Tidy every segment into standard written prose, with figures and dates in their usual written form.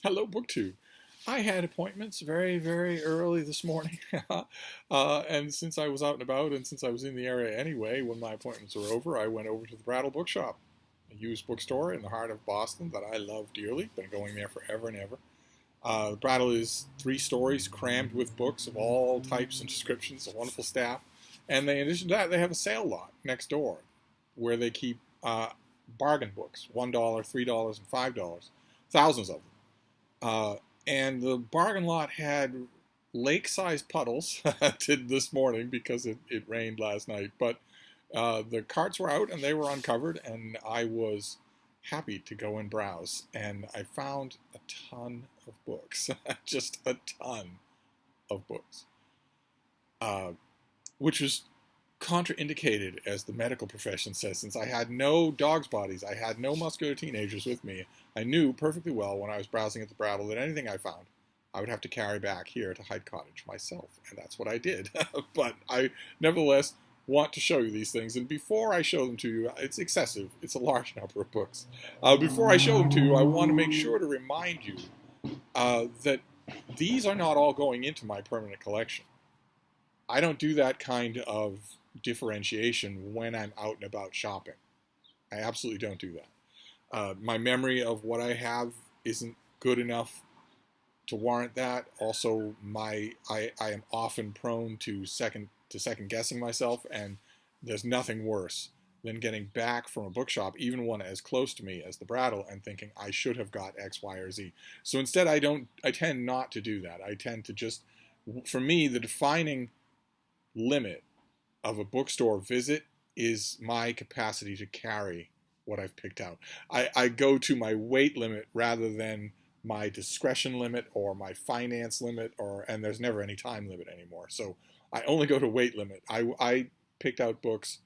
Hello, BookTube. I had appointments very, very early this morning. And since I was out and about and since I was in the area anyway, when my appointments were over, I went over to the Brattle bookshop, a used bookstore in the heart of Boston that I love dearly. Been going there forever and ever. Brattle is 3 stories crammed with books of all types and descriptions, a wonderful staff. And in addition to that, they have a sale lot next door where they keep bargain books, $1, $3, and $5, thousands of them. And the bargain lot had lake-sized puddles did this morning because it rained last night. But the carts were out and they were uncovered, and I was happy to go and browse. And I found a ton of books, just a ton of books, which was contraindicated, as the medical profession says, since I had no dog's bodies, I had no muscular teenagers with me. I knew perfectly well when I was browsing at the Brattle that anything I found, I would have to carry back here to Hyde Cottage myself, and that's what I did. But I nevertheless want to show you these things, and before I show them to you, it's excessive. It's a large number of books. Before I show them to you, I want to make sure to remind you that these are not all going into my permanent collection. I don't do that kind of differentiation when I'm out and about shopping. I absolutely don't do that. My memory of what I have isn't good enough to warrant that. Also, I am often prone to second guessing myself, and there's nothing worse than getting back from a bookshop, even one as close to me as the Brattle, and thinking I should have got X, Y, or Z. So instead, I tend not to do that. I tend to just, for me, the defining limit of a bookstore visit is my capacity to carry what I've picked out. I go to my weight limit rather than my discretion limit or my finance limit, and there's never any time limit anymore. So I only go to weight limit. I picked out books,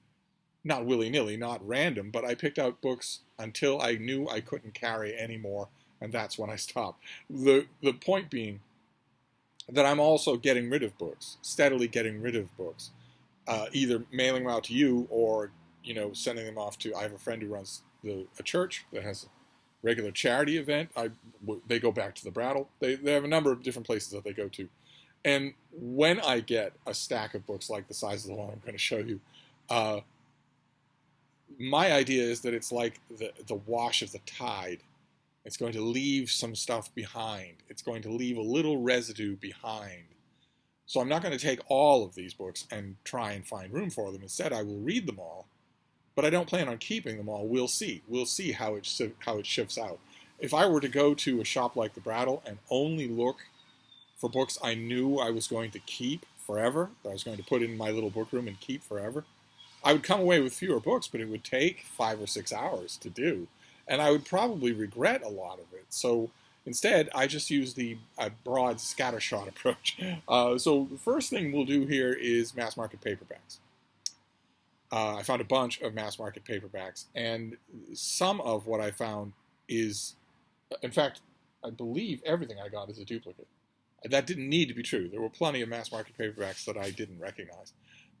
not willy-nilly, not random, but I picked out books until I knew I couldn't carry anymore, and that's when I stopped. The point being that I'm also getting rid of books, steadily getting rid of books, either mailing them out to you or sending them off to. I have a friend who runs a church that has a regular charity event. They go back to the Brattle. They have a number of different places that they go to, and when I get a stack of books like the size of the one I'm going to show you, my idea is that it's like the wash of the tide. It's going to leave some stuff behind. It's going to leave a little residue behind. So I'm not going to take all of these books and try and find room for them. Instead, I will read them all, but I don't plan on keeping them all. We'll see. We'll see how it shifts out. If I were to go to a shop like the Brattle and only look for books I knew I was going to keep forever, that I was going to put in my little book room and keep forever, I would come away with fewer books, but it would take 5 or 6 hours to do. And I would probably regret a lot of it. So instead, I just use the broad scattershot approach. So the first thing we'll do here is mass market paperbacks. I found a bunch of mass market paperbacks, and some of what I found is, in fact, I believe everything I got is a duplicate. That didn't need to be true. There were plenty of mass market paperbacks that I didn't recognize.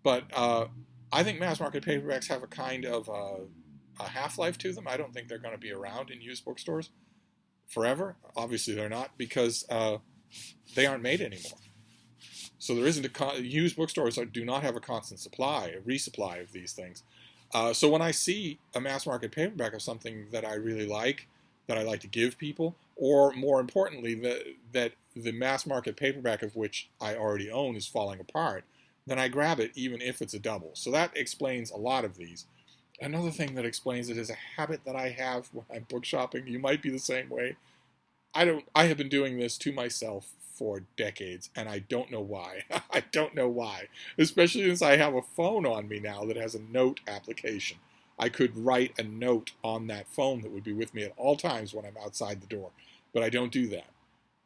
But I think mass market paperbacks have a kind of a half-life to them. I don't think they're going to be around in used bookstores forever. Obviously, they're not, because they aren't made anymore. So there isn't used bookstores do not have a constant supply, a resupply of these things. So when I see a mass market paperback of something that I really like, that I like to give people, or more importantly, that the mass market paperback of which I already own is falling apart, then I grab it even if it's a double. So that explains a lot of these. Another thing that explains it is a habit that I have when I'm book shopping. You might be the same way. I have been doing this to myself for decades, and I don't know why. I don't know why. Especially since I have a phone on me now that has a note application. I could write a note on that phone that would be with me at all times when I'm outside the door, but I don't do that.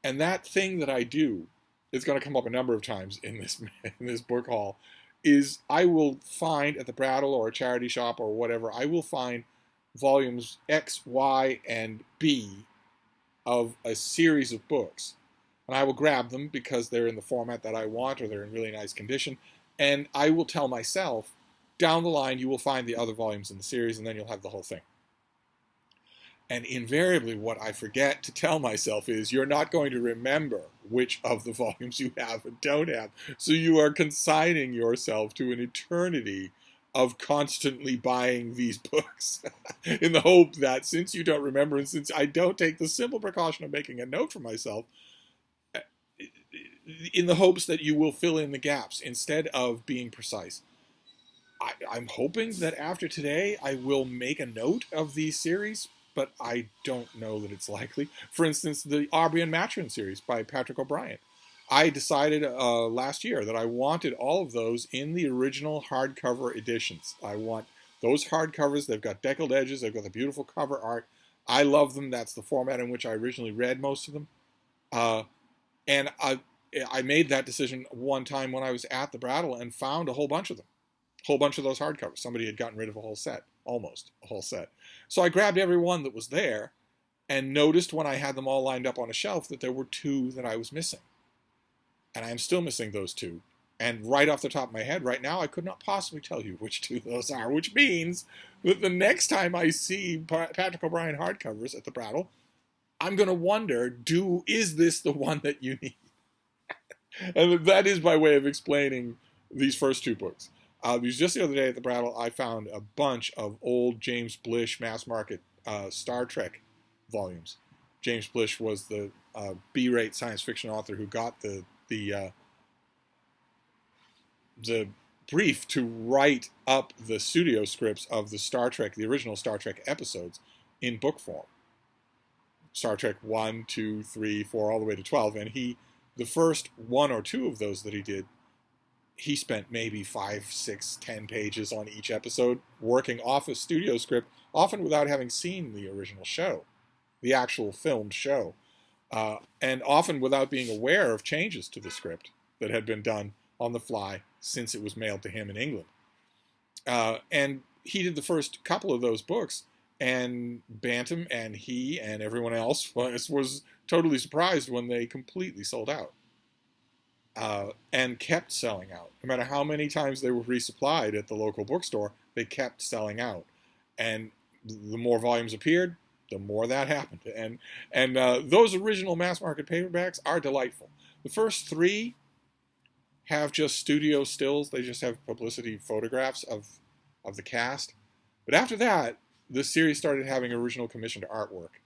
And that thing that I do is going to come up a number of times in this book haul, is I will find at the Brattle or a charity shop or whatever, I will find volumes X, Y, and B of a series of books. And I will grab them because they're in the format that I want, or they're in really nice condition. And I will tell myself, down the line, you will find the other volumes in the series, and then you'll have the whole thing. And invariably, what I forget to tell myself is you're not going to remember which of the volumes you have and don't have. So you are consigning yourself to an eternity of constantly buying these books in the hope that since you don't remember and since I don't take the simple precaution of making a note for myself, in the hopes that you will fill in the gaps instead of being precise. I'm hoping that after today I will make a note of these series, but I don't know that it's likely. For instance, the Aubrey and Maturin series by Patrick O'Brien. I decided last year that I wanted all of those in the original hardcover editions. I want those hardcovers. They've got deckled edges. They've got the beautiful cover art. I love them. That's the format in which I originally read most of them. And I made that decision one time when I was at the Brattle and found a whole bunch of them. A whole bunch of those hardcovers. Somebody had gotten rid of a whole set. Almost a whole set. So I grabbed every one that was there and noticed when I had them all lined up on a shelf that there were two that I was missing. And I am still missing those two. And right off the top of my head, right now, I could not possibly tell you which two those are, which means that the next time I see Patrick O'Brien hardcovers at the Brattle, I'm going to wonder, is this the one that you need? And that is by way of explaining these first two books. Because just the other day at the Brattle, I found a bunch of old James Blish mass market Star Trek volumes. James Blish was the B-rate science fiction author who got the brief to write up the studio scripts of the Star Trek, the original Star Trek episodes, in book form. Star Trek 1, 2, 3, 4, all the way to 12. And the first one or two of those that he did, he spent maybe 5, 6, 10 pages on each episode working off a studio script, often without having seen the original show, the actual filmed show, and often without being aware of changes to the script that had been done on the fly since it was mailed to him in England. And he did the first couple of those books, and Bantam and he and everyone else was totally surprised when they completely sold out. And kept selling out. No matter how many times they were resupplied at the local bookstore, they kept selling out. And the more volumes appeared, the more that happened. And those original mass market paperbacks are delightful. The first three have just studio stills. They just have publicity photographs of the cast. But after that, the series started having original commissioned artwork.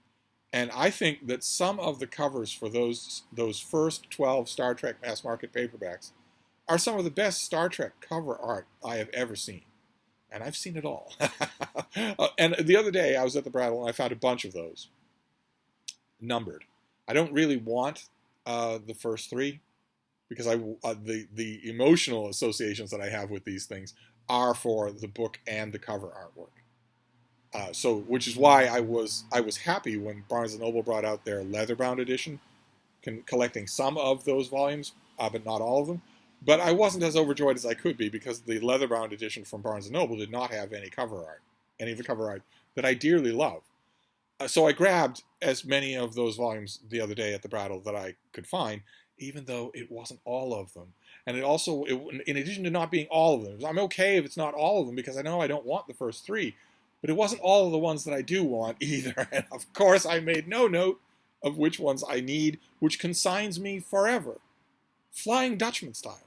And I think that some of the covers for those first 12 Star Trek mass market paperbacks are some of the best Star Trek cover art I have ever seen. And I've seen it all. And the other day I was at the Brattle and I found a bunch of those numbered. I don't really want the first three because the emotional associations that I have with these things are for the book and the cover artwork. Which is why I was happy when Barnes & Noble brought out their leather-bound edition, collecting some of those volumes, but not all of them. But I wasn't as overjoyed as I could be because the leather-bound edition from Barnes & Noble did not have any of the cover art that I dearly love. So I grabbed as many of those volumes the other day at the Brattle that I could find, even though it wasn't all of them. And in addition to not being all of them, I'm okay if it's not all of them because I know I don't want the first three. But it wasn't all of the ones that I do want either. And of course, I made no note of which ones I need, which consigns me forever, Flying Dutchman style,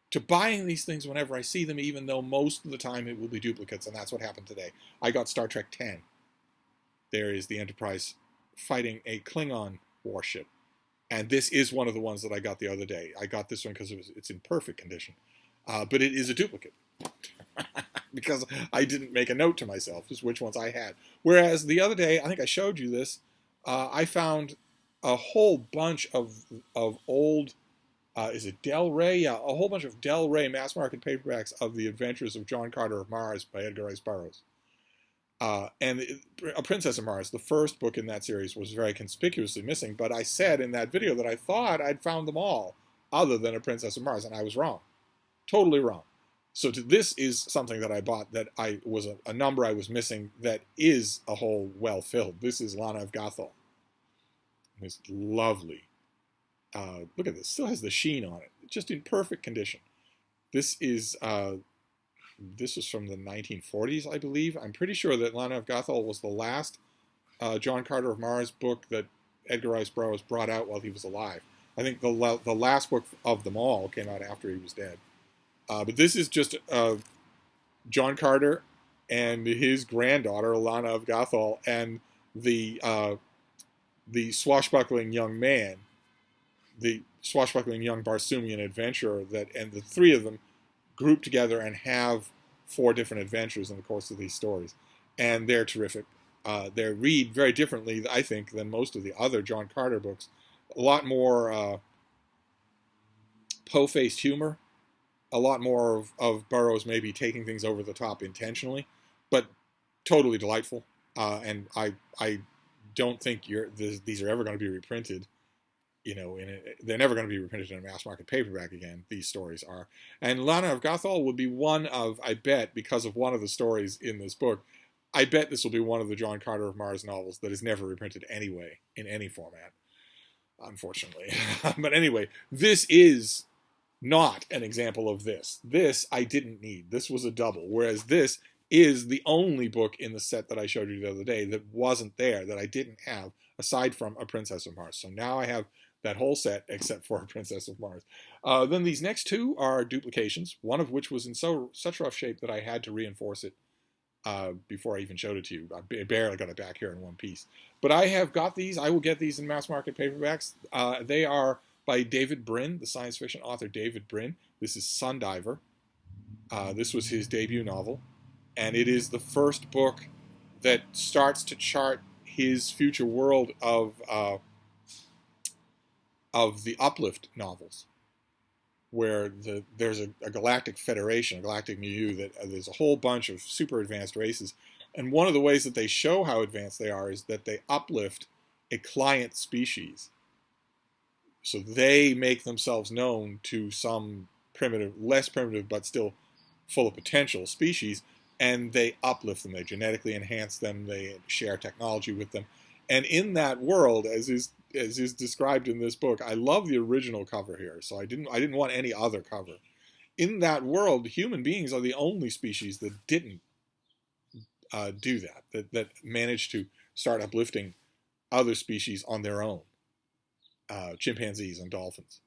to buying these things whenever I see them, even though most of the time it will be duplicates. And that's what happened today. I got Star Trek 10. There is the Enterprise fighting a Klingon warship. And this is one of the ones that I got the other day. I got this one because it's in perfect condition. But it is a duplicate. Because I didn't make a note to myself as which ones I had. Whereas the other day, I think I showed you this, I found a whole bunch of old, is it Del Rey? Yeah, a whole bunch of Del Rey mass market paperbacks of The Adventures of John Carter of Mars by Edgar Rice Burroughs. And A Princess of Mars, the first book in that series, was very conspicuously missing. But I said in that video that I thought I'd found them all, other than A Princess of Mars, and I was wrong. Totally wrong. So this is something that I bought that was a number I was missing that is a hole well filled. This is Lana of Gothel. It's lovely. Look at this. Still has the sheen on it. Just in perfect condition. This was from the 1940s, I believe. I'm pretty sure that Lana of Gothel was the last John Carter of Mars book that Edgar Rice Burroughs brought out while he was alive. I think the last book of them all came out after he was dead. But this is just John Carter and his granddaughter, Lana of Gothol, and the swashbuckling young man, the swashbuckling young Barsoomian adventurer, and the three of them group together and have 4 different adventures in the course of these stories. And they're terrific. They read very differently, I think, than most of the other John Carter books. A lot more po-faced humor, a lot more of Burroughs maybe taking things over the top intentionally, but totally delightful. And I don't think these are ever going to be reprinted. They're never going to be reprinted in a mass market paperback again. These stories are. And Lana of Gothol would be one of, I bet, because of one of the stories in this book, I bet this will be one of the John Carter of Mars novels that is never reprinted anyway, in any format, unfortunately. But anyway, this is not an example of this. This I didn't need. This was a double, whereas this is the only book in the set that I showed you the other day that wasn't there, that I didn't have, aside from A Princess of Mars. So now I have that whole set except for A Princess of Mars. Then these next 2 are duplications, one of which was in such rough shape that I had to reinforce it before I even showed it to you. I barely got it back here in one piece. But I have got these. I will get these in mass market paperbacks. They are by David Brin, the science fiction author David Brin. This is Sundiver. This was his debut novel. And it is the first book that starts to chart his future world of the Uplift novels, where there's a galactic federation, a galactic milieu, that there's a whole bunch of super advanced races. And one of the ways that they show how advanced they are is that they uplift a client species. So they make themselves known to some primitive, less primitive, but still full of potential species, and they uplift them. They genetically enhance them. They share technology with them. And in that world, as is described in this book, I love the original cover here, so I didn't want any other cover. In that world, human beings are the only species that didn't do that managed to start uplifting other species on their own, chimpanzees and dolphins.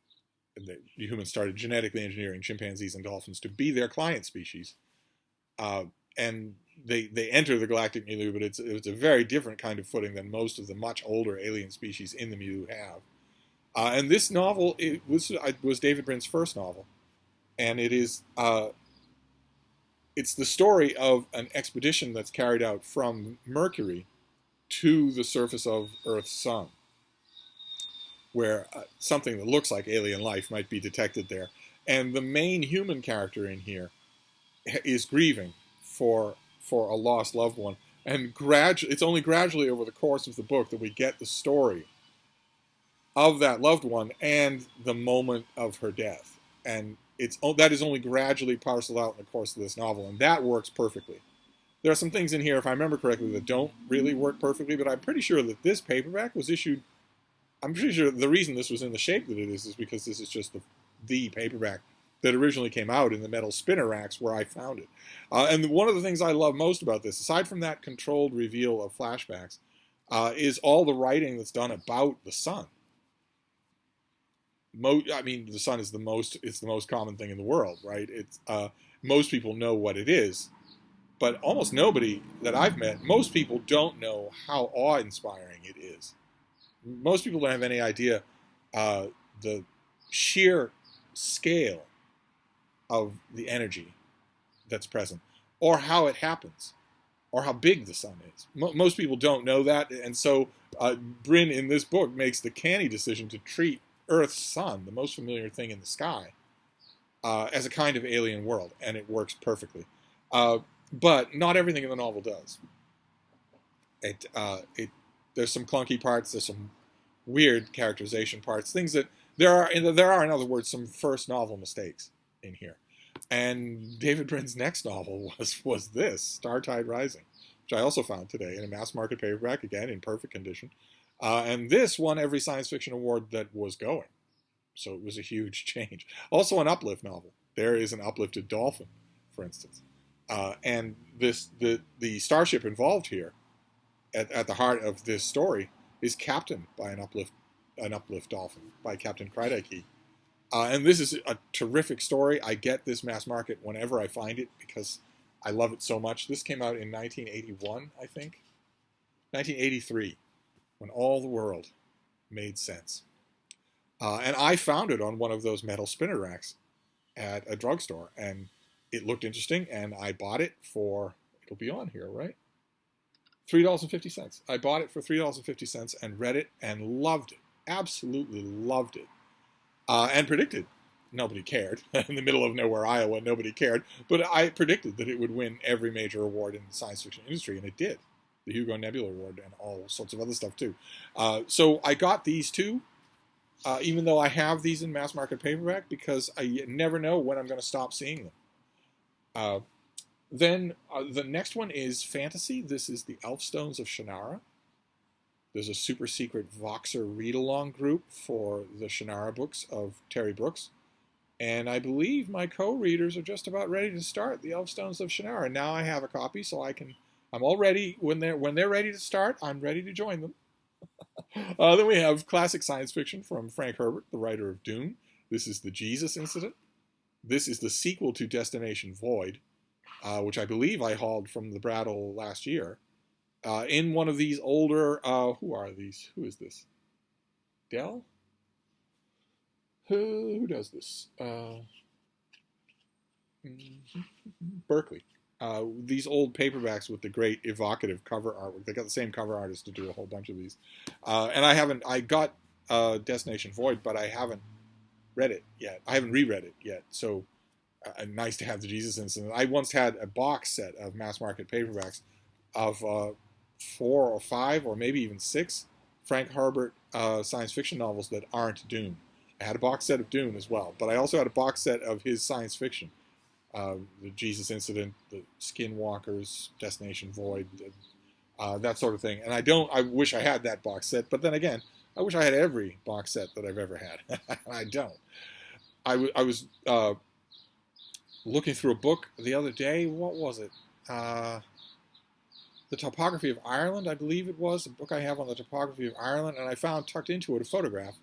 The humans started genetically engineering chimpanzees and dolphins to be their client species, and they enter the galactic milieu, but it's a very different kind of footing than most of the much older alien species in the milieu have. And this novel was David Brin's first novel, and it's the story of an expedition that's carried out from Mercury to the surface of Earth's sun, where something that looks like alien life might be detected there. And the main human character in here is grieving for a lost loved one. And it's only gradually over the course of the book that we get the story of that loved one and the moment of her death. And that is only gradually parceled out in the course of this novel, and that works perfectly. There are some things in here, if I remember correctly, that don't really work perfectly, but I'm pretty sure that this paperback was issued. I'm pretty sure the reason this was in the shape that it is because this is just the paperback that originally came out in the metal spinner racks where I found it. And one of the things I love most about this, aside from that controlled reveal of flashbacks, is all the writing that's done about the sun. The sun is the most common thing in the world, right? Most people know what it is, but almost nobody that I've met, most people don't know how awe-inspiring it is. Most people don't have any idea the sheer scale of the energy that's present, or how it happens, or how big the sun is. Most people don't know that, and so Brin in this book makes the canny decision to treat Earth's sun, the most familiar thing in the sky, as a kind of alien world, and it works perfectly. But not everything in the novel does. There's some clunky parts. There's some weird characterization parts. Things that there are, in other words, some first novel mistakes in here. And David Brin's next novel was this, Startide Rising, which I also found today in a mass market paperback, again in perfect condition. And this won every science fiction award that was going. So it was a huge change. Also an Uplift novel. There is an uplifted dolphin, for instance. And the starship involved here at the heart of this story is captained by an uplift dolphin by Captain Crydyke. And this is a terrific story. I get this mass market whenever I find it because I love it so much. This came out in 1981, I think. 1983, when all the world made sense. And I found it on one of those metal spinner racks at a drugstore. And it looked interesting, and I bought it for, it'll be on here, right? $3.50. I bought it for $3.50 and read it and loved it. Absolutely loved it. And predicted nobody cared. In the middle of nowhere, Iowa, nobody cared. But I predicted that it would win every major award in the science fiction industry, and it did. The Hugo Nebula Award and all sorts of other stuff, too. So I got these two, even though I have these in mass market paperback, because I never know when I'm going to stop seeing them. Then the next one is fantasy. This is the Elfstones of Shannara. There's a super secret Voxer read-along group for the Shannara books of Terry Brooks. And I believe my co-readers are just about ready to start the Elfstones of Shannara. Now I have a copy, so I'm all ready. When they're ready to start, I'm ready to join them. Then we have classic science fiction from Frank Herbert, the writer of Dune. This is The Jesus Incident. This is the sequel to Destination Void, which I believe I hauled from the Brattle last year. In one of these older, who are these? Who is this? Dell? Who does this? Berkeley. These old paperbacks with the great evocative cover artwork. They got the same cover artist to do a whole bunch of these. And I got Destination Void, but I haven't read it yet. I haven't reread it yet. So nice to have the Jesus Incident. I once had a box set of mass market paperbacks of 4 or 5 or maybe even 6 Frank Herbert science fiction novels that aren't Dune. I had a box set of Dune as well, but I also had a box set of his science fiction. The Jesus Incident, the Skinwalkers, Destination Void, that sort of thing. And I wish I had that box set, but then again, I wish I had every box set that I've ever had. I don't. I was looking through a book the other day. What was it? The Topography of Ireland, I believe it was, a book I have on the topography of Ireland, and I found tucked into it a photograph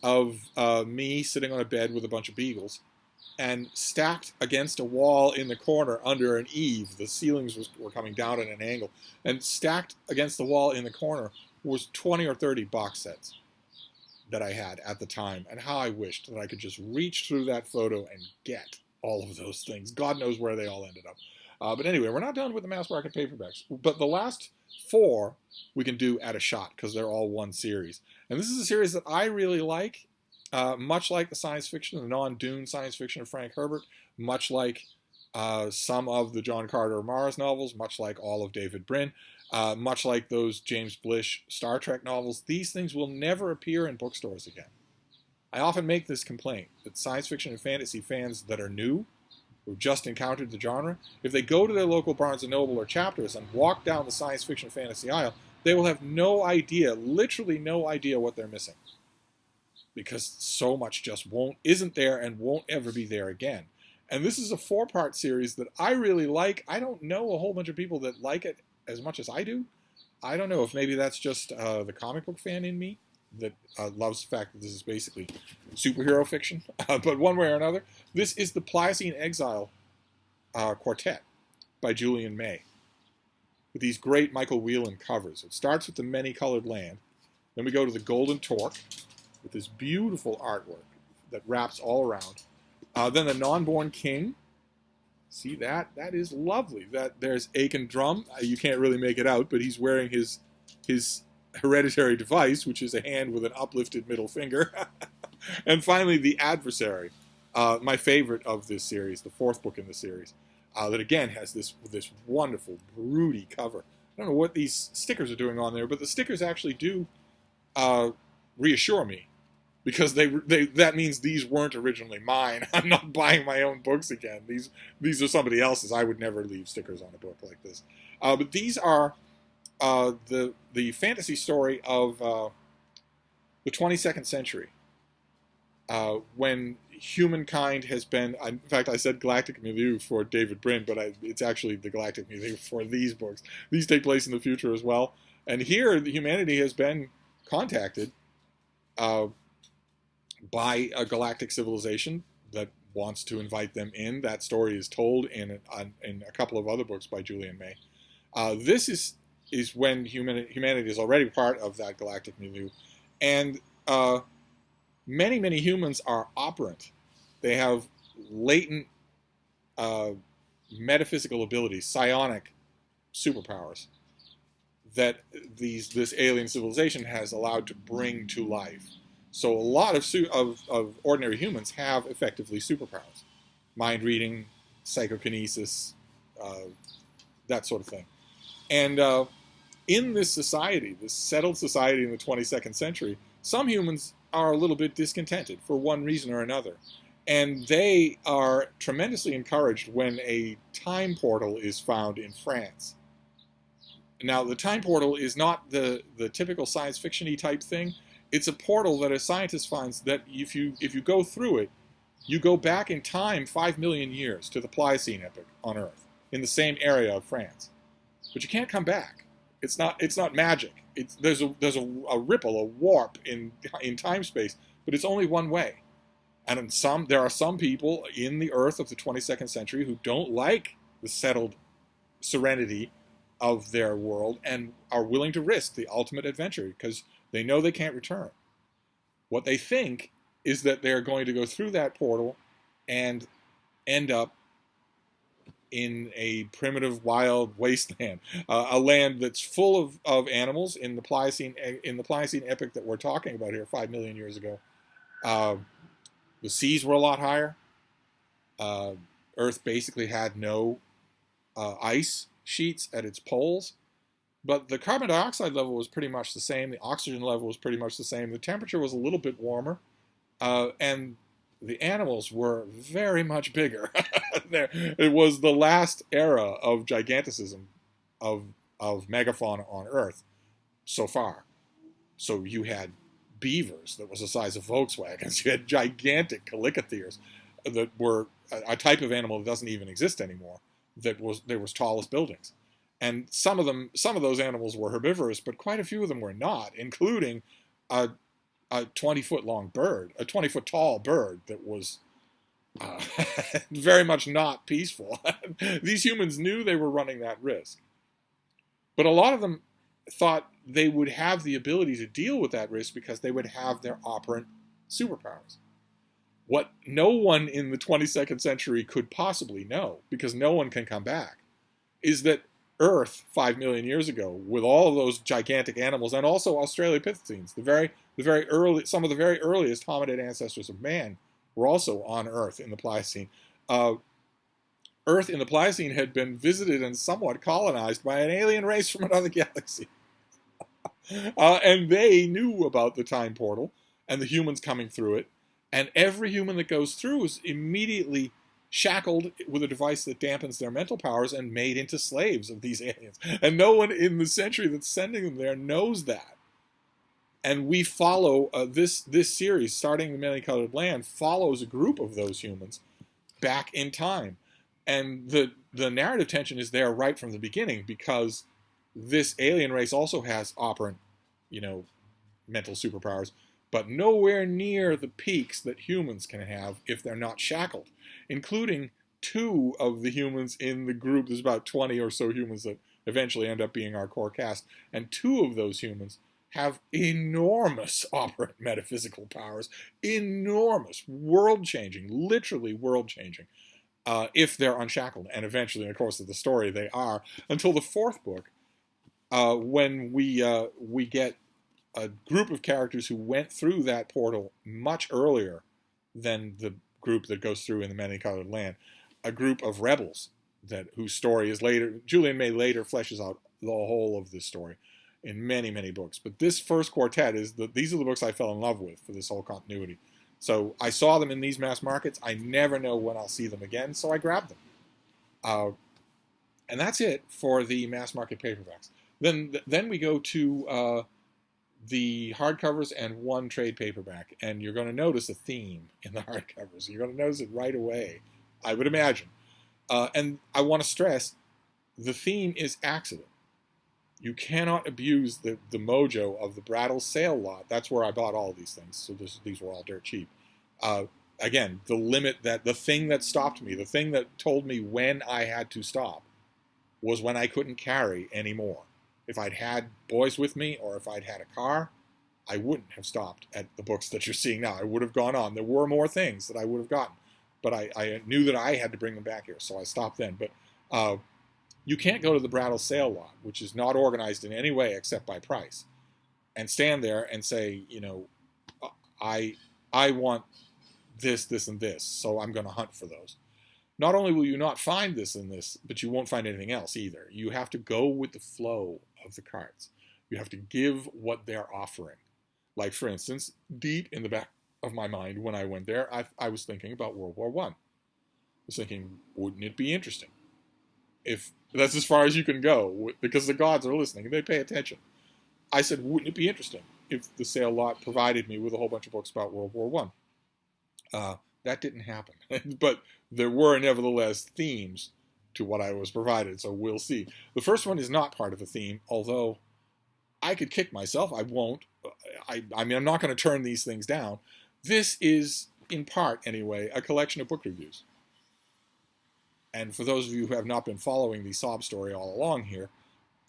of me sitting on a bed with a bunch of beagles, and stacked against a wall in the corner under an eave. The ceilings were coming down at an angle, and stacked against the wall in the corner was 20 or 30 box sets that I had at the time, and how I wished that I could just reach through that photo and get all of those things. God knows where they all ended up. But anyway, we're not done with the mass market paperbacks. But the last 4 we can do at a shot because they're all one series. And this is a series that I really like, much like the science fiction, the non-Dune science fiction of Frank Herbert, much like some of the John Carter of Mars novels, much like all of David Brin, much like those James Blish Star Trek novels. These things will never appear in bookstores again. I often make this complaint that science fiction and fantasy fans that are new, who've just encountered the genre, if they go to their local Barnes & Noble or Chapters and walk down the science fiction fantasy aisle, they will have no idea, literally no idea what they're missing. Because so much just isn't there and won't ever be there again. And this is a 4-part series that I really like. I don't know a whole bunch of people that like it as much as I do. I don't know if maybe that's just the comic book fan in me that loves the fact that this is basically superhero fiction. But one way or another, this is the Pliocene Exile Quartet by Julian May, with these great Michael Whelan covers. It starts with the Many-Colored Land. Then we go to the Golden Torque with this beautiful artwork that wraps all around. Then the Non-Born King. See that? That is lovely. There's Aiken Drum. You can't really make it out, but he's wearing his hereditary device, which is a hand with an uplifted middle finger. And finally, The Adversary, my favorite of this series, the 4th book in the series, that again has this wonderful, broody cover. I don't know what these stickers are doing on there, but the stickers actually do reassure me, because that means these weren't originally mine. I'm not buying my own books again. These are somebody else's. I would never leave stickers on a book like this. But these are the fantasy story of the 22nd century. when humankind has been, in fact, I said Galactic Milieu for David Brin, but it's actually the Galactic Milieu for these books. These take place in the future as well. And here, the humanity has been contacted uh, by a galactic civilization that wants to invite them in. That story is told in a couple of other books by Julian May. This is when humanity is already part of that galactic milieu, and many humans are operant. They have latent metaphysical abilities, psionic superpowers that this alien civilization has allowed to bring to life. So a lot of ordinary humans have effectively superpowers, mind reading, psychokinesis, that sort of thing. And in this society, this settled society in the 22nd century, some humans are a little bit discontented for one reason or another. And they are tremendously encouraged when a time portal is found in France. Now, the time portal is not the typical science fiction-y type thing. It's a portal that a scientist finds that if you go through it, you go back in time 5 million years to the Pliocene epoch on Earth, in the same area of France. But you can't come back. It's not magic. There's a ripple, a warp in time-space, but it's only one way. And there are some people in the Earth of the 22nd century who don't like the settled serenity of their world and are willing to risk the ultimate adventure because they know they can't return. What they think is that they're going to go through that portal and end up in a primitive, wild wasteland, a land that's full of animals in the Pliocene epoch that we're talking about here, 5 million years ago. The seas were a lot higher. Earth basically had no ice sheets at its poles, but the carbon dioxide level was pretty much the same. The oxygen level was pretty much the same. The temperature was a little bit warmer, and the animals were very much bigger. It was the last era of giganticism of megafauna on Earth so far. So you had beavers that was the size of Volkswagens. You had gigantic calicotheres that were a type of animal that doesn't even exist anymore. There was tall as buildings, and some of those animals were herbivorous, but quite a few of them were not, including a 20-foot long bird, a 20-foot tall bird that was very much not peaceful. These humans knew they were running that risk, but a lot of them thought they would have the ability to deal with that risk because they would have their operant superpowers. What no one in the 22nd century could possibly know, because no one can come back, is that Earth 5 million years ago, with all of those gigantic animals, and also Australopithecines, some of the very earliest hominid ancestors of man, were also on Earth in the Pliocene. Earth in the Pliocene had been visited and somewhat colonized by an alien race from another galaxy. And they knew about the time portal and the humans coming through it. And every human that goes through is immediately shackled with a device that dampens their mental powers and made into slaves of these aliens. And no one in the century that's sending them there knows that. And we follow this series, starting the Many-Colored Land, follows a group of those humans back in time. And the narrative tension is there right from the beginning because this alien race also has operant, mental superpowers, but nowhere near the peaks that humans can have if they're not shackled, including 2 of the humans in the group. There's about 20 or so humans that eventually end up being our core cast, and 2 of those humans have enormous operant metaphysical powers, enormous, world-changing, literally world-changing, if they're unshackled. And eventually, in the course of the story, they are, until the 4th book, when we get a group of characters who went through that portal much earlier than the group that goes through in the Many-Colored Land, a group of rebels whose story is later, Julian May later fleshes out the whole of this story in many books. But this first quartet these are the books I fell in love with for this whole continuity. So I saw them in these mass markets. I never know when I'll see them again, so I grabbed them. And that's it for the mass market paperbacks. Then we go to the hardcovers and one trade paperback, and you're going to notice a theme in the hardcovers. You're going to notice it right away, I would imagine. And I want to stress, the theme is accident. You cannot abuse the mojo of the Brattle sale lot. That's where I bought all these things, so these were all dirt cheap. Again, the thing that stopped me, the thing that told me when I had to stop, was when I couldn't carry anymore. If I'd had boys with me, or if I'd had a car, I wouldn't have stopped at the books that you're seeing now. I would have gone on. There were more things that I would have gotten, but I knew that I had to bring them back here, so I stopped then. But you can't go to the Brattle sale lot, which is not organized in any way except by price, and stand there and say, I want this, this, and this, so I'm going to hunt for those. Not only will you not find this and this, but you won't find anything else either. You have to go with the flow of the carts. You have to give what they're offering. Like, for instance, deep in the back of my mind when I went there, I was thinking about World War I. I was thinking, wouldn't it be interesting? If that's as far as you can go, because the gods are listening and they pay attention. I said, wouldn't it be interesting if the sale lot provided me with a whole bunch of books about World War I? That didn't happen. But there were nevertheless themes to what I was provided, so we'll see. The first one is not part of a theme, although I could kick myself. I won't. I mean, I'm not going to turn these things down. This is, in part anyway, a collection of book reviews. And for those of you who have not been following the sob story all along here,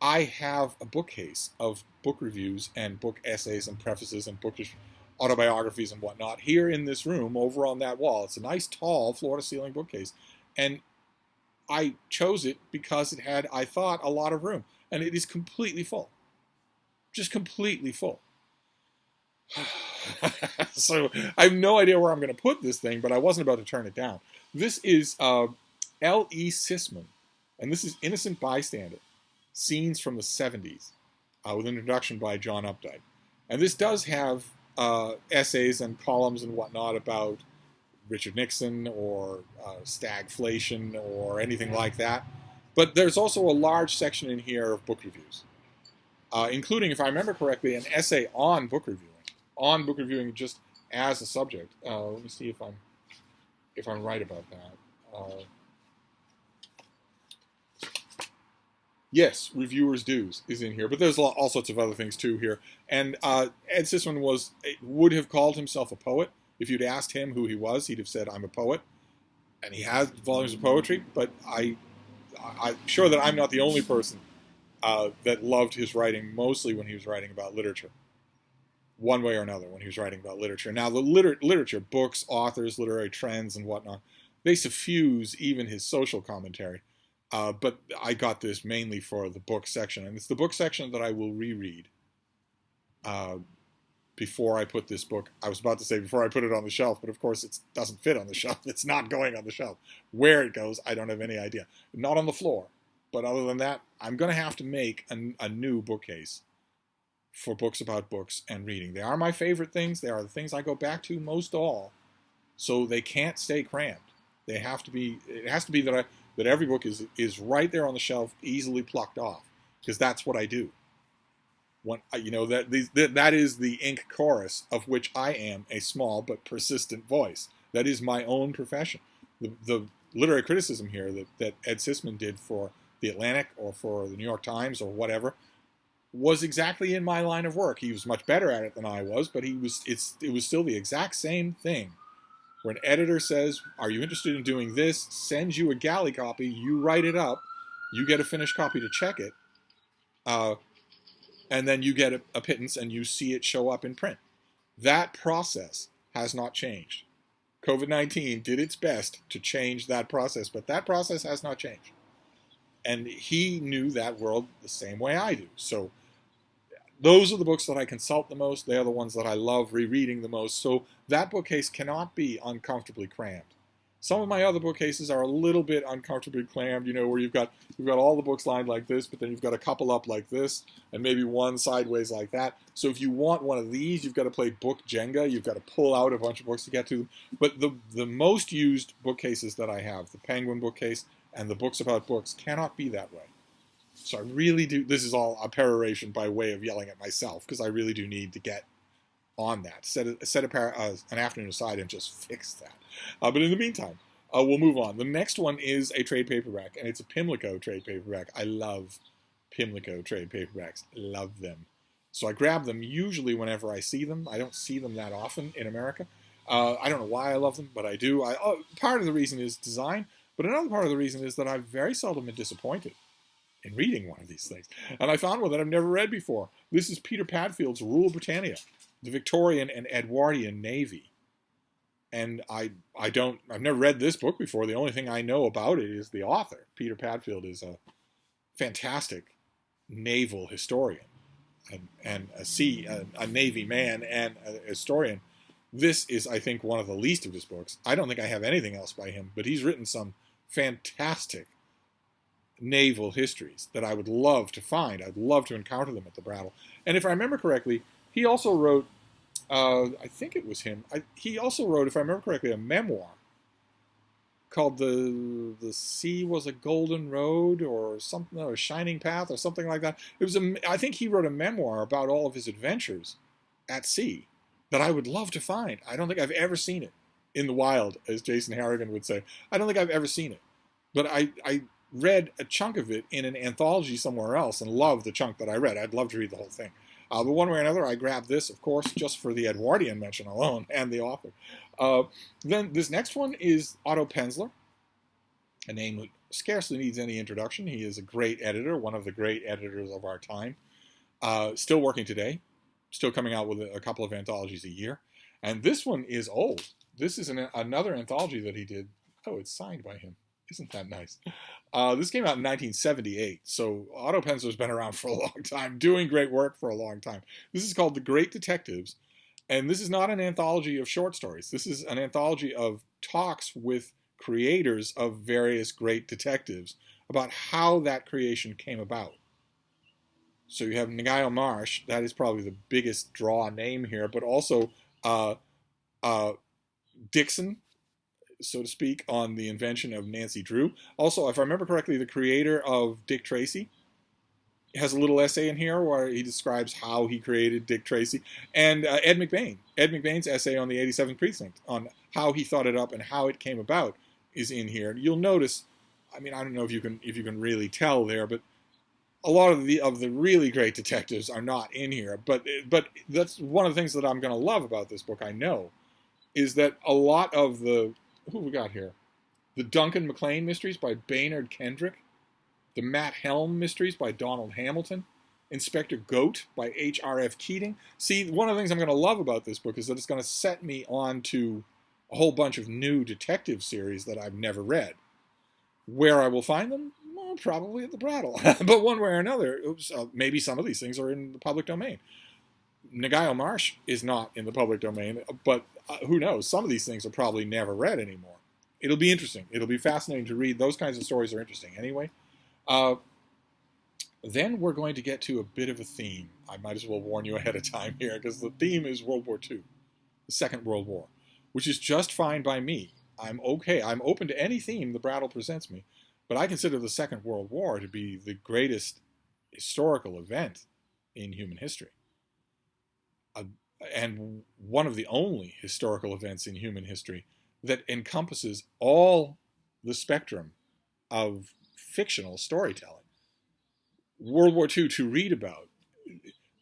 I have a bookcase of book reviews and book essays and prefaces and bookish autobiographies and whatnot here in this room over on that wall. It's a nice, tall, floor-to-ceiling bookcase. And I chose it because it had, I thought, a lot of room. And it is completely full. Just completely full. So I have no idea where I'm going to put this thing, but I wasn't about to turn it down. This is L.E. Sisman, and this is Innocent Bystander, Scenes from the 70s, with an introduction by John Updike. And this does have essays and columns and whatnot about Richard Nixon or stagflation or anything like that. But there's also a large section in here of book reviews, including, if I remember correctly, an essay on book reviewing just as a subject. Let me see if I'm right about that. Yes, Reviewer's Dues is in here, but there's all sorts of other things too here. And Ed Sisman would have called himself a poet. If you'd asked him who he was, he'd have said, I'm a poet. And he has volumes of poetry, but I'm sure that I'm not the only person that loved his writing, mostly when he was writing about literature. One way or another, when he was writing about literature. Now, the literature, books, authors, literary trends, and whatnot, they suffuse even his social commentary. But I got this mainly for the book section, and it's the book section that I will reread before I put this book. I was about to say before I put it on the shelf, but of course it doesn't fit on the shelf. It's not going on the shelf. Where it goes, I don't have any idea. Not on the floor. But other than that, I'm going to have to make a new bookcase for books about books and reading. They are my favorite things. They are the things I go back to most of all. So they can't stay crammed. They have to be. It has to be that every book is right there on the shelf, easily plucked off, because that's what I do. That is the ink chorus of which I am a small but persistent voice. That is my own profession. The literary criticism here that Ed Sisman did for The Atlantic or for the New York Times or whatever was exactly in my line of work. He was much better at it than I was, but it was still the exact same thing. Where an editor says, are you interested in doing this? Sends you a galley copy, you write it up, you get a finished copy to check it, and then you get a pittance and you see it show up in print. That process has not changed. COVID-19 did its best to change that process, but that process has not changed. And he knew that world the same way I do. So those are the books that I consult the most. They are the ones that I love rereading the most. So that bookcase cannot be uncomfortably crammed. Some of my other bookcases are a little bit uncomfortably crammed, where you've got all the books lined like this, but then you've got a couple up like this, and maybe one sideways like that. So if you want one of these, you've got to play book Jenga. You've got to pull out a bunch of books to get to. But the most used bookcases that I have, the Penguin bookcase and the books about books, cannot be that way. So I really do, this is all a peroration by way of yelling at myself, because I really do need to get on that. Set an afternoon aside and just fix that. But in the meantime, we'll move on. The next one is a trade paperback, and it's a Pimlico trade paperback. I love Pimlico trade paperbacks. Love them. So I grab them usually whenever I see them. I don't see them that often in America. I don't know why I love them, but I do. Part of the reason is design, but another part of the reason is that I've very seldom been disappointed in reading one of these things. And I found one that I've never read before. This is Peter Padfield's Rule Britannia, the Victorian and Edwardian Navy. And I've never read this book before. The only thing I know about it is the author. Peter Padfield is a fantastic naval historian and a Navy man and a historian. This is, I think, one of the least of his books. I don't think I have anything else by him, but he's written some fantastic naval histories that I would love to find. I'd love to encounter them at the Brattle. And if I remember correctly, he also wrote, I think it was him, he also wrote, if I remember correctly, a memoir called The Sea Was a Golden Road or something, or a Shining Path or something like that. I think he wrote a memoir about all of his adventures at sea that I would love to find. I don't think I've ever seen it in the wild, as Jason Harrigan would say. I don't think I've ever seen it. But I read a chunk of it in an anthology somewhere else and loved the chunk that I read. I'd love to read the whole thing. But one way or another, I grabbed this, of course, just for the Edwardian mention alone and the author. Then this next one is Otto Penzler, a name that scarcely needs any introduction. He is a great editor, one of the great editors of our time. Still working today, still coming out with a couple of anthologies a year. And this one is old. This is another anthology that he did. Oh, it's signed by him. Isn't that nice? This came out in 1978, so Otto Penzler's been around for a long time, doing great work for a long time. This is called The Great Detectives, and this is not an anthology of short stories. This is an anthology of talks with creators of various great detectives about how that creation came about. So you have Nigel Marsh, that is probably the biggest draw name here, but also Dixon, so to speak, on the invention of Nancy Drew. Also, if I remember correctly, the creator of Dick Tracy has a little essay in here where he describes how he created Dick Tracy. And Ed McBain. Ed McBain's essay on the 87th Precinct, on how he thought it up and how it came about, is in here. You'll notice, I mean, I don't know if you can really tell there, but a lot of the really great detectives are not in here. But that's one of the things that I'm going to love about this book, I know, is that a lot of the, who we got here? The Duncan MacLean Mysteries by Baynard Kendrick. The Matt Helm Mysteries by Donald Hamilton. Inspector Goat by H.R.F. Keating. See, one of the things I'm going to love about this book is that it's going to set me on to a whole bunch of new detective series that I've never read. Where I will find them? Well, probably at the Brattle. But one way or another, maybe some of these things are in the public domain. Nigel Marsh is not in the public domain, but who knows? Some of these things are probably never read anymore. It'll be interesting. It'll be fascinating to read. Those kinds of stories are interesting anyway. Then we're going to get to a bit of a theme. I might as well warn you ahead of time here, because the theme is World War II, the Second World War, which is just fine by me. I'm okay. I'm open to any theme the Brattle presents me, but I consider the Second World War to be the greatest historical event in human history. And one of the only historical events in human history that encompasses all the spectrum of fictional storytelling. World War II to read about.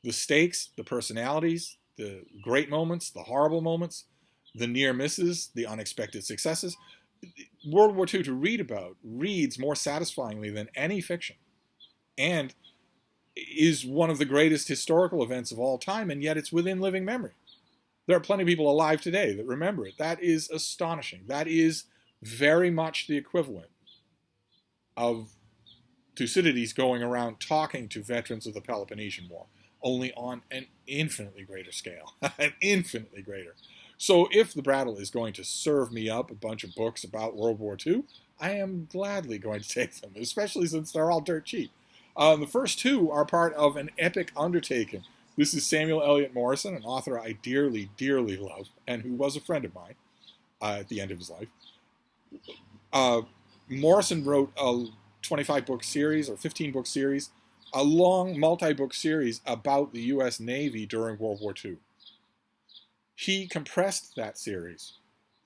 The stakes, the personalities, the great moments, the horrible moments, the near misses, the unexpected successes. World War II to read about reads more satisfyingly than any fiction. And is one of the greatest historical events of all time, and yet it's within living memory. There are plenty of people alive today that remember it. That is astonishing. That is very much the equivalent of Thucydides going around talking to veterans of the Peloponnesian War, only on an infinitely greater scale, an infinitely greater. So if the Brattle is going to serve me up a bunch of books about World War II, I am gladly going to take them, especially since they're all dirt cheap. The first two are part of an epic undertaking. This is Samuel Eliot Morison, an author I dearly, dearly love, and who was a friend of mine at the end of his life. Morison wrote a 25-book series or 15-book series, a long multi-book series about the U.S. Navy during World War II. He compressed that series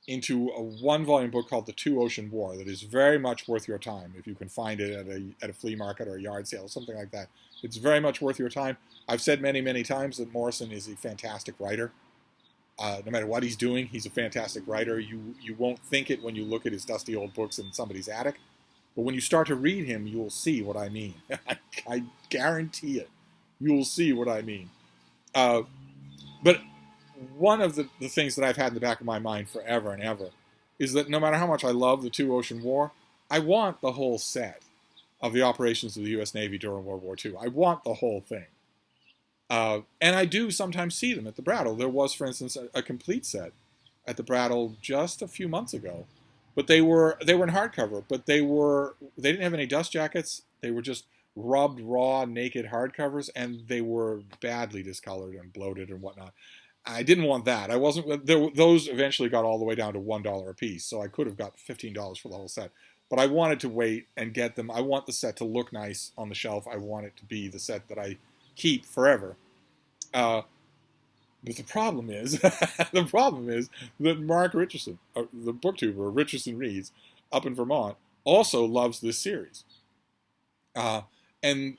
into a one-volume book called The Two-Ocean War that is very much worth your time if you can find it at a flea market or a yard sale, something like that. It's very much worth your time. I've said many, many times that Morrison is a fantastic writer. No matter what he's doing, he's a fantastic writer. You won't think it when you look at his dusty old books in somebody's attic. But when you start to read him, you will see what I mean. I guarantee it. You will see what I mean. But one of the things that I've had in the back of my mind forever and ever is that no matter how much I love the Two-Ocean War, I want the whole set of the operations of the U.S. Navy during World War II. I want the whole thing. And I do sometimes see them at the Brattle. There was, for instance, a complete set at the Brattle just a few months ago. But they were in hardcover, but they didn't have any dust jackets. They were just rubbed, raw, naked hardcovers, and they were badly discolored and bloated and whatnot. I didn't want that. Those eventually got all the way down to $1 a piece, so I could have got $15 for the whole set. But I wanted to wait and get them. I want the set to look nice on the shelf. I want it to be the set that I keep forever. But the problem is, that Mark Richardson, the booktuber Richardson Reads, up in Vermont, also loves this series. And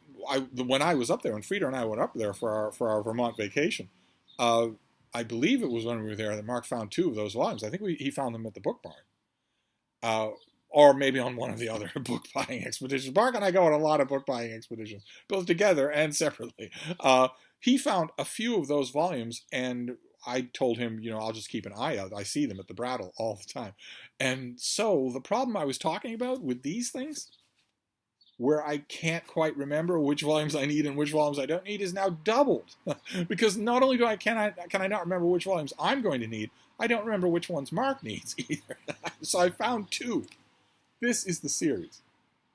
when I was up there, and Frida and I went up there for our Vermont vacation, I believe it was when we were there that Mark found 2 of those volumes. I think he found them at the book barn. Or maybe on one of the other book buying expeditions. Mark and I go on a lot of book buying expeditions, both together and separately. He found a few of those volumes, and I told him, I'll just keep an eye out. I see them at the Brattle all the time. And so the problem I was talking about with these things, where I can't quite remember which volumes I need and which volumes I don't need, is now doubled. Because not only can I not remember which volumes I'm going to need, I don't remember which ones Mark needs either. So I found 2. This is the series.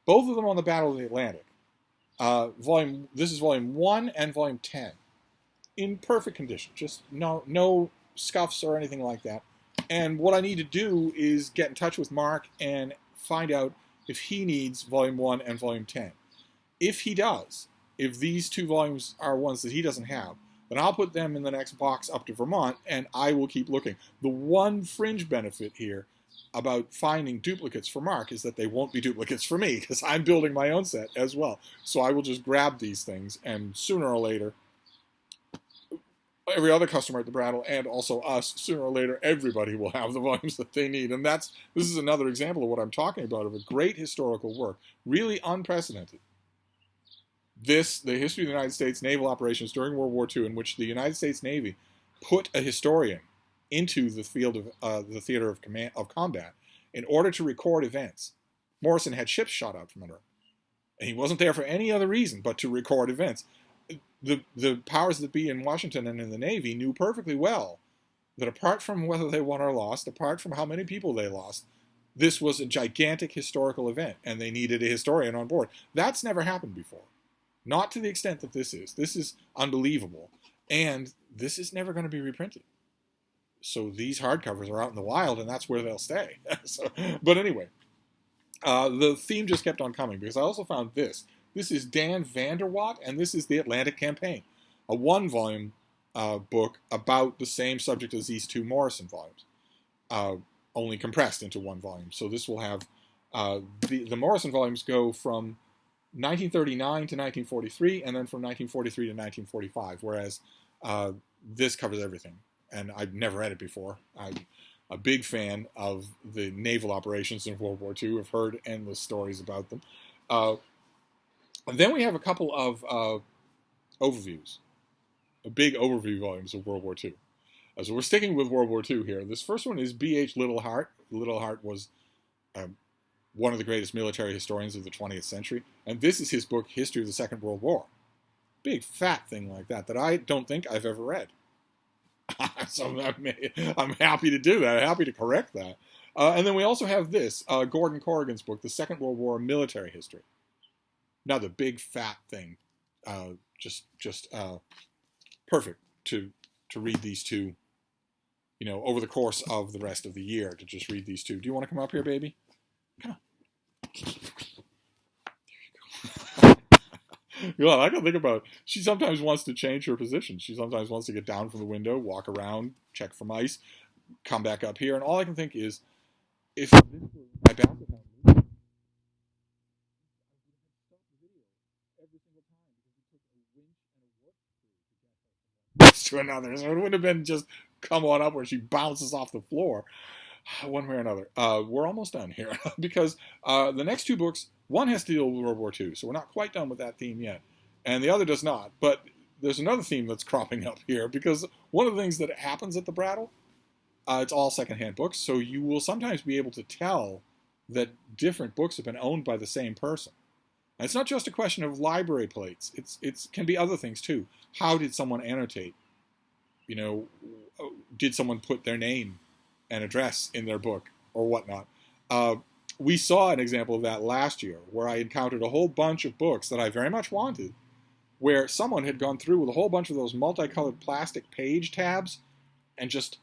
Both of them on the Battle of the Atlantic. This is volume 1 and volume 10. In perfect condition. Just no scuffs or anything like that. And what I need to do is get in touch with Mark and find out if he needs volume 1 and volume 10. If he does, if these 2 volumes are ones that he doesn't have, then I'll put them in the next box up to Vermont, and I will keep looking. The one fringe benefit here about finding duplicates for Mark is that they won't be duplicates for me, because I'm building my own set as well. So I will just grab these things, and sooner or later, every other customer at the Brattle, and also us, sooner or later, everybody will have the volumes that they need. And this is another example of what I'm talking about, of a great historical work, really unprecedented. The history of the United States naval operations during World War II, in which the United States Navy put a historian into the field of the theater of combat in order to record events. Morrison had ships shot out from under him, and he wasn't there for any other reason but to record events. The powers that be in Washington and in the Navy knew perfectly well that apart from whether they won or lost, apart from how many people they lost, this was a gigantic historical event, and they needed a historian on board. That's never happened before. Not to the extent that this is. This is unbelievable, and this is never going to be reprinted. So these hardcovers are out in the wild, and that's where they'll stay. But anyway, the theme just kept on coming, because I also found this. This is Dan Vanderwatt, and this is the Atlantic Campaign, a 1-volume book about the same subject as these 2 Morrison volumes, only compressed into 1 volume. So this will have, the Morrison volumes go from 1939 to 1943, and then from 1943 to 1945, whereas this covers everything. And I've never read it before. I'm a big fan of the naval operations in World War II. I've heard endless stories about them. And then we have a couple of overviews, big overview volumes of World War II. So we're sticking with World War II here. This first one is B.H. Littlehart. Littlehart was one of the greatest military historians of the 20th century. And this is his book, History of the Second World War. Big fat thing like that I don't think I've ever read. So I'm happy to do that. I'm happy to correct that. And then we also have this, Gordon Corrigan's book, The Second World War Military History. Another big fat thing. Just perfect to read these 2, over the course of the rest of the year, to just read these 2. Do you want to come up here, baby? Come on. Well, I can think about. She sometimes wants to change her position. She sometimes wants to get down from the window, walk around, check for mice, come back up here, and all I can think is, if this were my basket house movie, stop the video every single time because it took a winch and a work crew to get her to another. So it would have been just come on up where she bounces off the floor, one way or another. We're almost done here because the next two books, one has to deal with World War II, so we're not quite done with that theme yet, and the other does not. But there's another theme that's cropping up here because one of the things that happens at the Brattle, it's all secondhand books, so you will sometimes be able to tell that different books have been owned by the same person. And it's not just a question of library plates. It can be other things too. How did someone annotate? You know, did someone put their name and address in their book or whatnot? We saw an example of that last year where I encountered a whole bunch of books that I very much wanted, where someone had gone through with a whole bunch of those multicolored plastic page tabs and just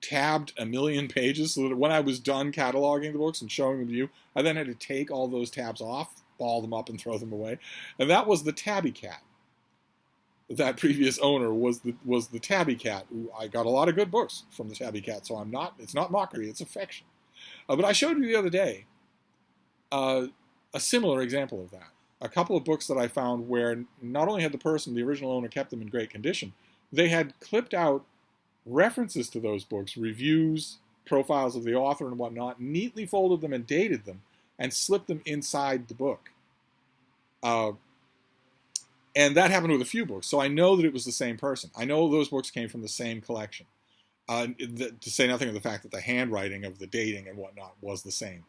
tabbed a million pages so that when I was done cataloging the books and showing them to you, I then had to take all those tabs off, ball them up, and throw them away. And that was the tabby cat. That previous owner was the tabby cat. I got a lot of good books from the tabby cat, so it's not mockery, it's affection. But I showed you the other day a similar example of that. A couple of books that I found where not only had the original owner, kept them in great condition, they had clipped out references to those books, reviews, profiles of the author and whatnot, neatly folded them and dated them, and slipped them inside the book. And that happened with a few books, so I know that it was the same person. I know those books came from the same collection. To say nothing of the fact that the handwriting of the dating and whatnot was the same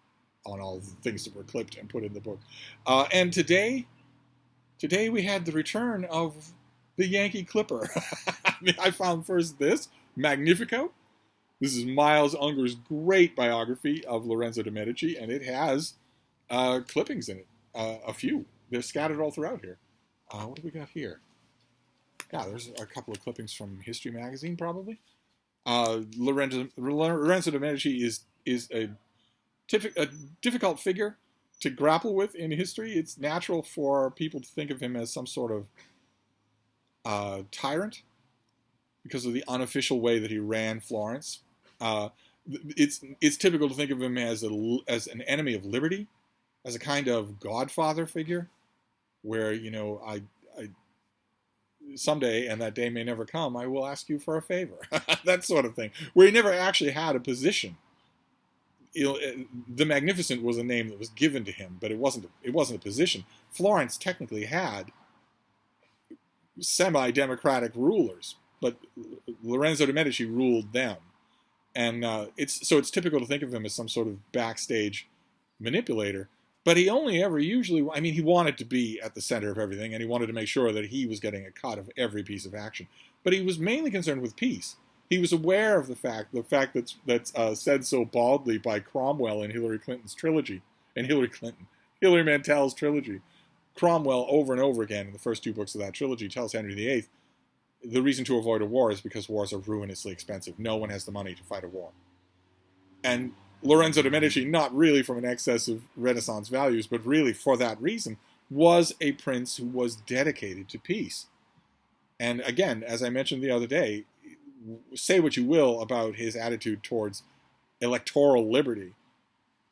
on all the things that were clipped and put in the book. And today we had the return of the Yankee Clipper. I mean, I found first this, Magnifico. This is Miles Unger's great biography of Lorenzo de' Medici, and it has clippings in it, a few. They're scattered all throughout here. What do we got here? Yeah, there's a couple of clippings from History Magazine, probably. Lorenzo de' Medici is a difficult figure to grapple with in history. It's natural for people to think of him as some sort of tyrant because of the unofficial way that he ran Florence. It's typical to think of him as an enemy of liberty, as a kind of godfather figure, where, you know, I someday, and that day may never come, I will ask you for a favor. That sort of thing, where he never actually had a position. You know, the Magnificent was a name that was given to him, but it wasn't a position. Florence technically had semi-democratic rulers, but Lorenzo de' Medici ruled them. And it's typical to think of him as some sort of backstage manipulator. But he only ever usually, I mean, he wanted to be at the center of everything, and he wanted to make sure that he was getting a cut of every piece of action. But he was mainly concerned with peace. He was aware of the fact that's said so baldly by Cromwell in Hillary Clinton's trilogy, Hillary Mantel's trilogy. Cromwell, over and over again in the first two books of that trilogy, tells Henry VIII, the reason to avoid a war is because wars are ruinously expensive. No one has the money to fight a war. And Lorenzo de' Medici, not really from an excess of Renaissance values, but really for that reason, was a prince who was dedicated to peace. And again, as I mentioned the other day, say what you will about his attitude towards electoral liberty.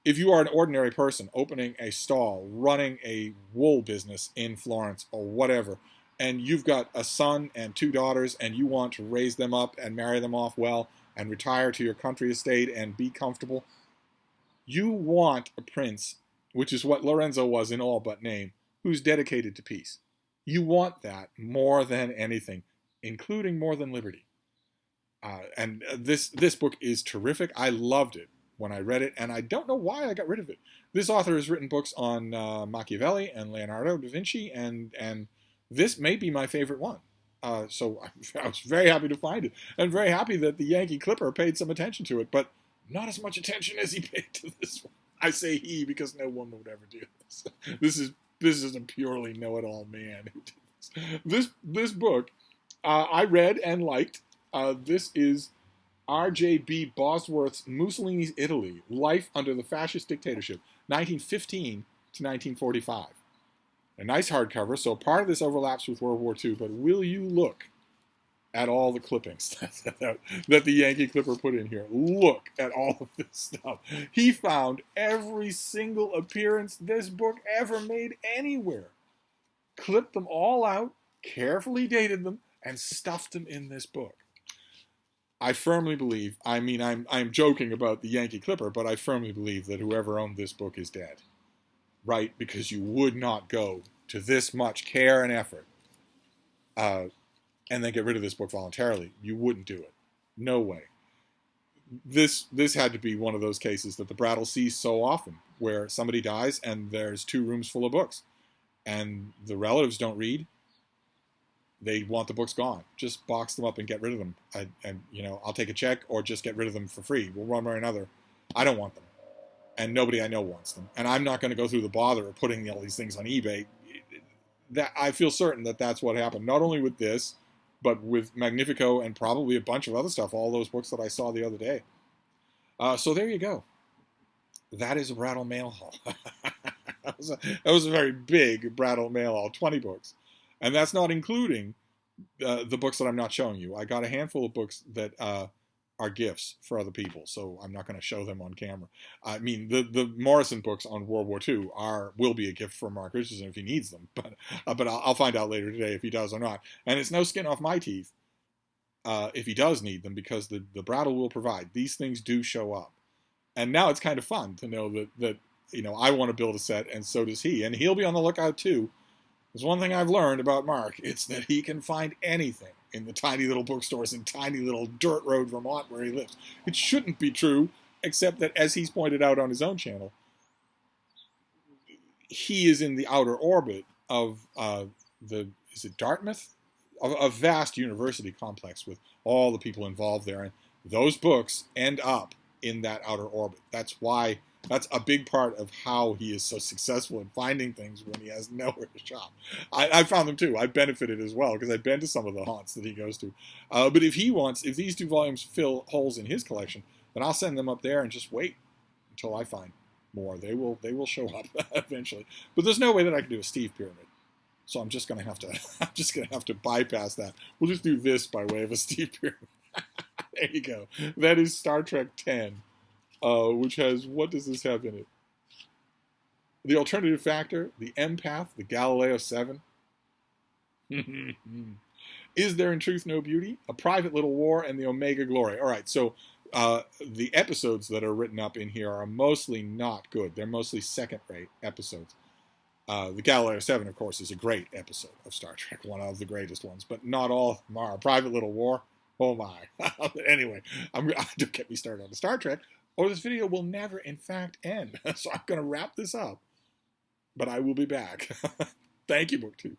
If you are an ordinary person opening a stall, running a wool business in Florence or whatever, and you've got a son and two daughters, and you want to raise them up and marry them off well and retire to your country estate and be comfortable, you want a prince, which is what Lorenzo was in all but name, who's dedicated to peace. You want that more than anything, including more than liberty. And this book is terrific. I loved it when I read it, and I don't know why I got rid of it. This author has written books on Machiavelli and Leonardo da Vinci, and this may be my favorite one. So I was very happy to find it, and very happy that the Yankee Clipper paid some attention to it, but not as much attention as he paid to this one. I say he because no one would ever do this. This is a purely know-it-all man who did this. This book I read and liked. This is R.J.B. Bosworth's Mussolini's Italy, Life Under the Fascist Dictatorship, 1915 to 1945. A nice hardcover, so part of this overlaps with World War II, but will you look at all the clippings that the Yankee Clipper put in here? Look at all of this stuff. He found every single appearance this book ever made anywhere, clipped them all out, carefully dated them, and stuffed them in this book. I firmly believe, I mean, I'm joking about the Yankee Clipper, but I firmly believe that whoever owned this book is dead. Right? Because you would not go to this much care and effort and then get rid of this book voluntarily. You wouldn't do it. No way. This had to be one of those cases that the Brattle sees so often, where somebody dies and there's 2 rooms full of books, and the relatives don't read. They want the books gone. Just box them up and get rid of them. And I'll take a check or just get rid of them for free. One way or another. I don't want them. And nobody I know wants them. And I'm not going to go through the bother of putting all these things on eBay. That I feel certain that that's what happened. Not only with this, but with Magnifico and probably a bunch of other stuff. All those books that I saw the other day. So there you go. That is a Brattle mail haul. that was a very big Brattle mail haul. 20 books. And that's not including the books that I'm not showing you. I got a handful of books that are gifts for other people, so I'm not going to show them on camera. I mean, the Morrison books on World War II will be a gift for Mark Richardson if he needs them, but I'll find out later today if he does or not. And it's no skin off my teeth if he does need them, because the Brattle will provide. These things do show up. And now it's kind of fun to know that I want to build a set, and so does he. And he'll be on the lookout too. There's one thing I've learned about Mark. It's that he can find anything in the tiny little bookstores in tiny little dirt road Vermont where he lives. It shouldn't be true, except that, as he's pointed out on his own channel, he is in the outer orbit of is it Dartmouth? A vast university complex with all the people involved there. And those books end up in that outer orbit. That's a big part of how he is so successful in finding things when he has nowhere to shop. I found them too. I benefited as well because I've been to some of the haunts that he goes to. But if these 2 volumes fill holes in his collection, then I'll send them up there and just wait until I find more. They will show up eventually. But there's no way that I can do a Steve pyramid. So I'm just gonna have to bypass that. We'll just do this by way of a Steve pyramid. There you go. That is Star Trek 10. Which has, what does this have in it? The Alternative Factor, the Empath, the Galileo 7. Is There in Truth No Beauty? A Private Little War, and the Omega Glory. All right, so the episodes that are written up in here are mostly not good. They're mostly second-rate episodes. The Galileo 7, of course, is a great episode of Star Trek, one of the greatest ones, but not all are. Private Little War, oh my. Anyway, don't get me started on the Star Trek, or this video will never, in fact, end. So I'm going to wrap this up, but I will be back. Thank you, BookTube.